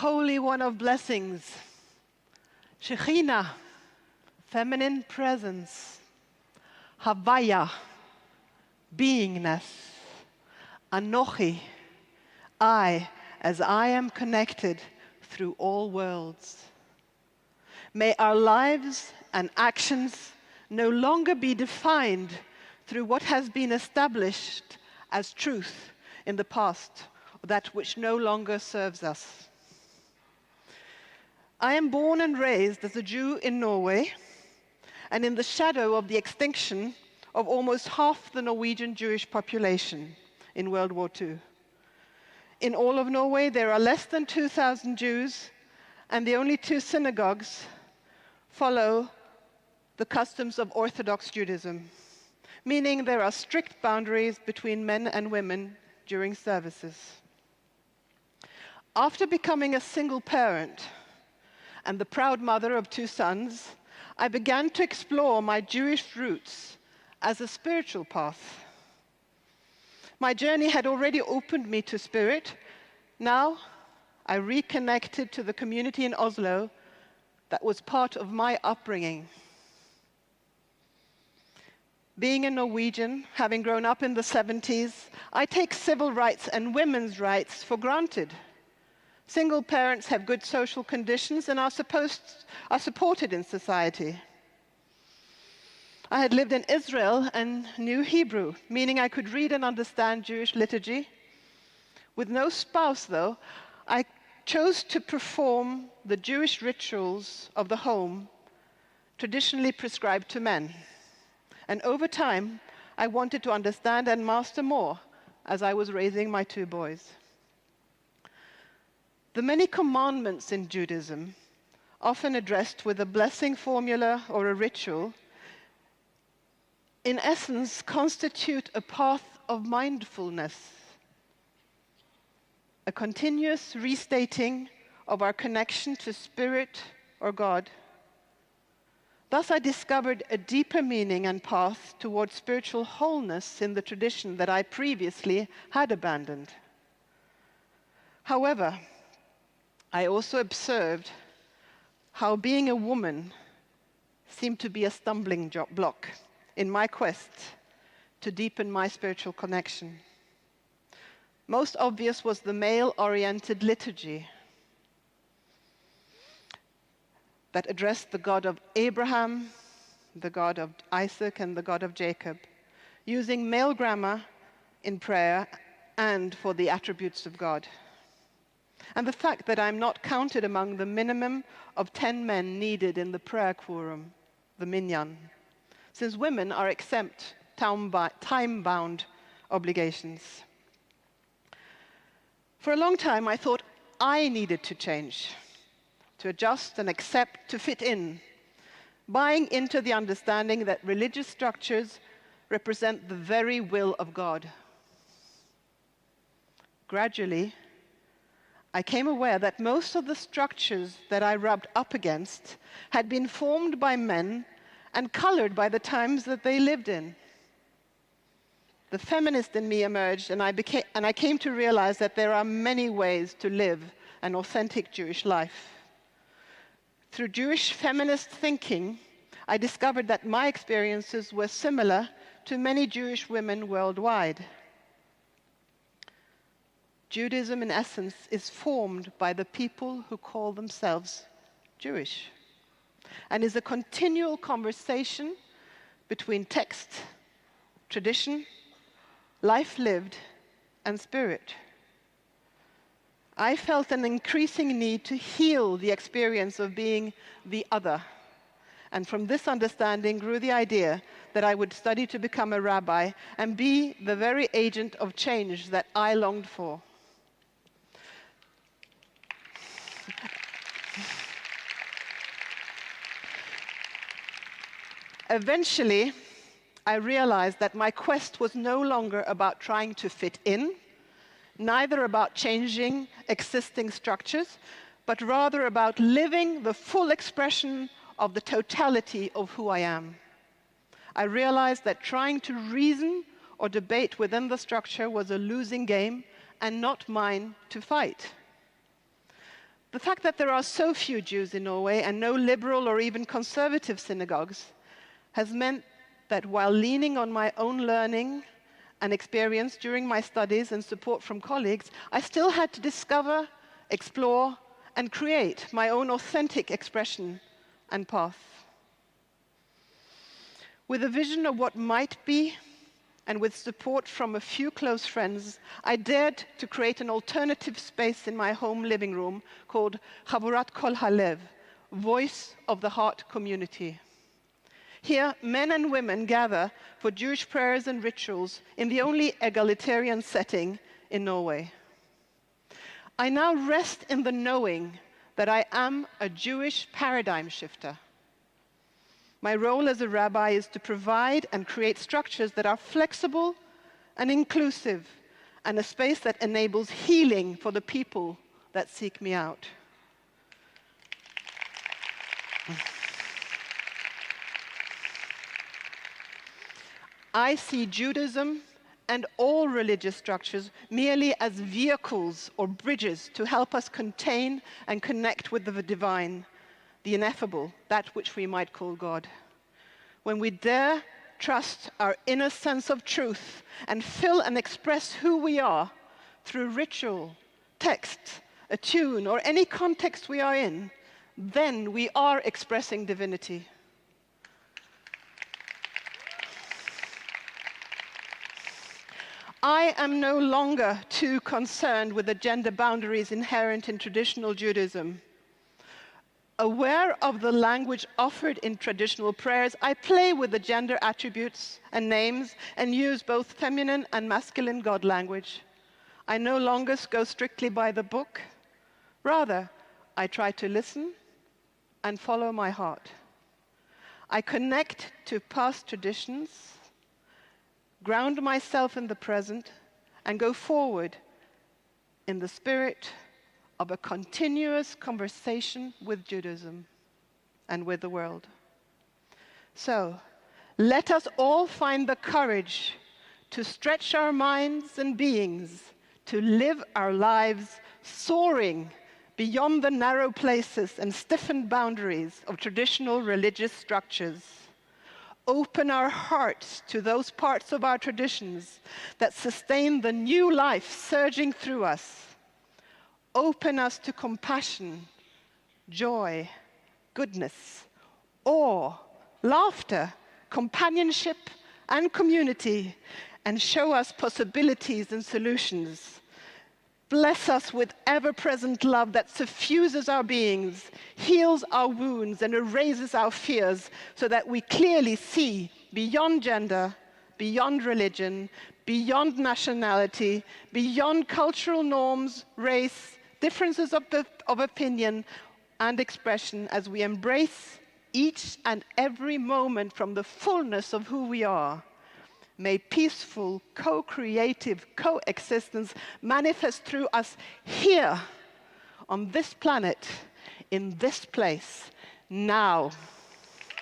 Holy One of Blessings, Shekhinah, feminine presence, Havaya, beingness, Anochi, I, as I am connected through all worlds. May our lives and actions no longer be defined through what has been established as truth in the past, or that which no longer serves us. I am born and raised as a Jew in Norway, and in the shadow of the extinction of almost half the Norwegian Jewish population in World War II. In all of Norway, there are less than 2,000 Jews, and the only 2 synagogues follow the customs of Orthodox Judaism, meaning there are strict boundaries between men and women during services. After becoming a single parent and the proud mother of 2 sons, I began to explore my Jewish roots as a spiritual path. My journey had already opened me to spirit. Now, I reconnected to the community in Oslo that was part of my upbringing. Being a Norwegian, having grown up in the 70s, I take civil rights and women's rights for granted. Single parents have good social conditions and are supported in society. I had lived in Israel and knew Hebrew, meaning I could read and understand Jewish liturgy. With no spouse, though, I chose to perform the Jewish rituals of the home traditionally prescribed to men. And over time, I wanted to understand and master more as I was raising my 2 boys. The many commandments in Judaism, often addressed with a blessing formula or a ritual, in essence constitute a path of mindfulness, a continuous restating of our connection to Spirit or God. Thus, I discovered a deeper meaning and path towards spiritual wholeness in the tradition that I previously had abandoned. However, I also observed how being a woman seemed to be a stumbling block in my quest to deepen my spiritual connection. Most obvious was the male-oriented liturgy that addressed the God of Abraham, the God of Isaac, and the God of Jacob, using male grammar in prayer and for the attributes of God. And the fact that I'm not counted among the minimum of 10 men needed in the prayer quorum, the minyan, since women are exempt time-bound obligations. For a long time, I thought I needed to change, to adjust and accept, to fit in, buying into the understanding that religious structures represent the very will of God. Gradually, I came aware that most of the structures that I rubbed up against had been formed by men and colored by the times that they lived in. The feminist in me emerged, and I came to realize that there are many ways to live an authentic Jewish life. Through Jewish feminist thinking, I discovered that my experiences were similar to many Jewish women worldwide. Judaism, in essence, is formed by the people who call themselves Jewish, and is a continual conversation between text, tradition, life lived, and spirit. I felt an increasing need to heal the experience of being the other, and from this understanding grew the idea that I would study to become a rabbi and be the very agent of change that I longed for. Eventually, I realized that my quest was no longer about trying to fit in, neither about changing existing structures, but rather about living the full expression of the totality of who I am. I realized that trying to reason or debate within the structure was a losing game and not mine to fight. The fact that there are so few Jews in Norway and no liberal or even conservative synagogues has meant that while leaning on my own learning and experience during my studies and support from colleagues, I still had to discover, explore, and create my own authentic expression and path. With a vision of what might be, and with support from a few close friends, I dared to create an alternative space in my home living room called Chavurat Kol Halev, Voice of the Heart Community. Here, men and women gather for Jewish prayers and rituals in the only egalitarian setting in Norway. I now rest in the knowing that I am a Jewish paradigm shifter. My role as a rabbi is to provide and create structures that are flexible and inclusive, and a space that enables healing for the people that seek me out. I see Judaism and all religious structures merely as vehicles or bridges to help us contain and connect with the divine, the ineffable, that which we might call God. When we dare trust our inner sense of truth and fill and express who we are through ritual, text, a tune, or any context we are in, then we are expressing divinity. I am no longer too concerned with the gender boundaries inherent in traditional Judaism. Aware of the language offered in traditional prayers, I play with the gender attributes and names and use both feminine and masculine God language. I no longer go strictly by the book. Rather, I try to listen and follow my heart. I connect to past traditions, ground myself in the present, and go forward in the spirit of a continuous conversation with Judaism and with the world. So, let us all find the courage to stretch our minds and beings, to live our lives soaring beyond the narrow places and stiffened boundaries of traditional religious structures. Open our hearts to those parts of our traditions that sustain the new life surging through us. Open us to compassion, joy, goodness, awe, laughter, companionship, and community, and show us possibilities and solutions. Bless us with ever-present love that suffuses our beings, heals our wounds, and erases our fears, so that we clearly see beyond gender, beyond religion, beyond nationality, beyond cultural norms, race, differences of opinion and expression, as we embrace each and every moment from the fullness of who we are. May peaceful, co-creative coexistence manifest through us here, on this planet, in this place, now.